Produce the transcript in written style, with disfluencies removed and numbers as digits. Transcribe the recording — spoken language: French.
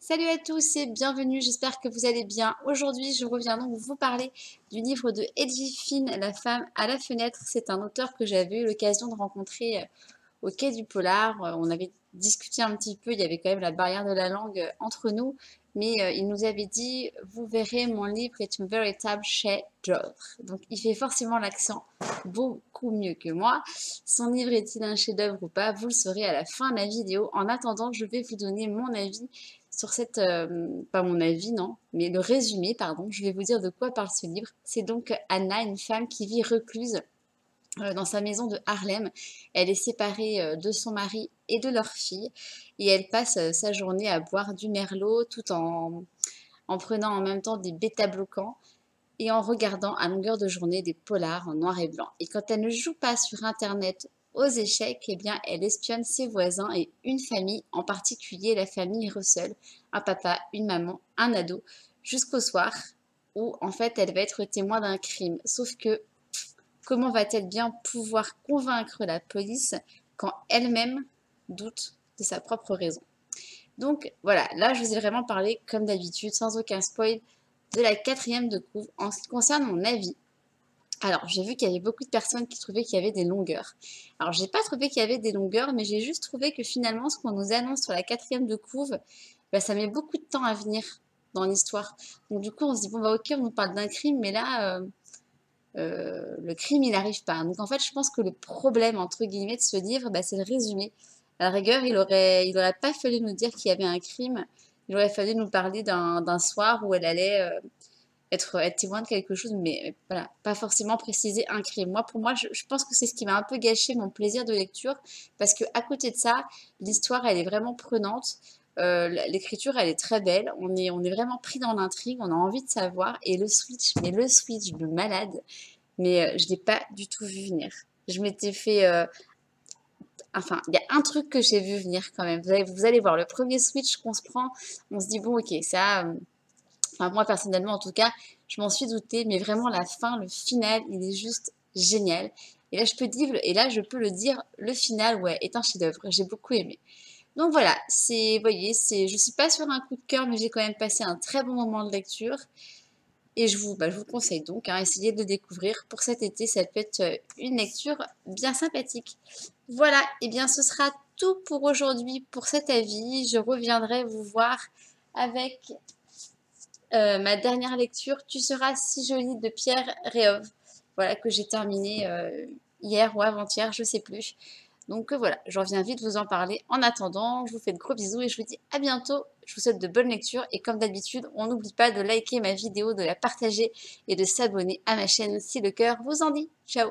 Salut à tous et bienvenue, j'espère que vous allez bien. Aujourd'hui, je reviens donc vous parler du livre de Edgy Finn, La femme à la fenêtre. C'est un auteur que j'avais eu l'occasion de rencontrer au Quai du Polar. On avait discuté un petit peu, il y avait quand même la barrière de la langue entre nous, mais il nous avait dit, vous verrez, mon livre est une véritable chef-d'œuvre. Donc il fait forcément l'accent beaucoup mieux que moi. Son livre est-il un chef-d'œuvre ou pas? Vous le saurez à la fin de la vidéo. En attendant, je vais vous donner mon avis sur cette, pas mon avis, non, mais le résumé, pardon. Je vais vous dire de quoi parle ce livre. C'est donc Anna, une femme qui vit recluse dans sa maison de Harlem. Elle est séparée de son mari et de leur fille et elle passe sa journée à boire du merlot tout en prenant en même temps des bêta-bloquants et en regardant à longueur de journée des polars en noir et blanc. Et quand elle ne joue pas sur Internet aux échecs, eh bien, elle espionne ses voisins et une famille, en particulier la famille Russell, un papa, une maman, un ado, jusqu'au soir où en fait elle va être témoin d'un crime. Sauf que comment va-t-elle bien pouvoir convaincre la police quand elle-même doute de sa propre raison? Donc voilà, là je vous ai vraiment parlé, comme d'habitude, sans aucun spoil, de la quatrième de couve. En ce qui concerne mon avis, alors j'ai vu qu'il y avait beaucoup de personnes qui trouvaient qu'il y avait des longueurs. Alors j'ai pas trouvé qu'il y avait des longueurs, mais j'ai juste trouvé que finalement ce qu'on nous annonce sur la quatrième de couve, bah, ça met beaucoup de temps à venir dans l'histoire. Donc du coup on se dit bon bah ok on nous parle d'un crime, mais là le crime il n'arrive pas. Donc en fait je pense que le problème entre guillemets de ce livre, bah, c'est le résumé. À la rigueur il aurait pas fallu nous dire qu'il y avait un crime. Il aurait fallu nous parler d'un soir où elle allait être témoin de quelque chose, mais voilà, pas forcément préciser un crime. Moi, pour moi, je pense que c'est ce qui m'a un peu gâché mon plaisir de lecture, parce que à côté de ça, l'histoire, elle est vraiment prenante. L'écriture, elle est très belle. On est vraiment pris dans l'intrigue, on a envie de savoir. Et le switch, mais le switch de malade, mais je l'ai pas du tout vu venir. Je m'étais fait, enfin, il y a un truc que j'ai vu venir quand même. Vous allez voir, le premier switch qu'on se prend, on se dit bon, ok, ça. Enfin, moi, personnellement, en tout cas, je m'en suis doutée, mais vraiment, la fin, le final, il est juste génial. Et là, je peux le dire, le final, ouais, est un chef-d'œuvre. J'ai beaucoup aimé. Donc voilà, vous voyez, je suis pas sur un coup de cœur, mais j'ai quand même passé un très bon moment de lecture. Et je vous conseille donc, hein, essayez de le découvrir. Pour cet été, ça peut être une lecture bien sympathique. Voilà, et bien ce sera tout pour aujourd'hui, pour cet avis. Je reviendrai vous voir avec ma dernière lecture, Tu seras si jolie de Pierre Réov. Voilà, que j'ai terminé hier ou avant-hier, je sais plus. Donc voilà, je reviens vite vous en parler. En attendant, je vous fais de gros bisous et je vous dis à bientôt. Je vous souhaite de bonnes lectures et comme d'habitude, on n'oublie pas de liker ma vidéo, de la partager et de s'abonner à ma chaîne si le cœur vous en dit. Ciao!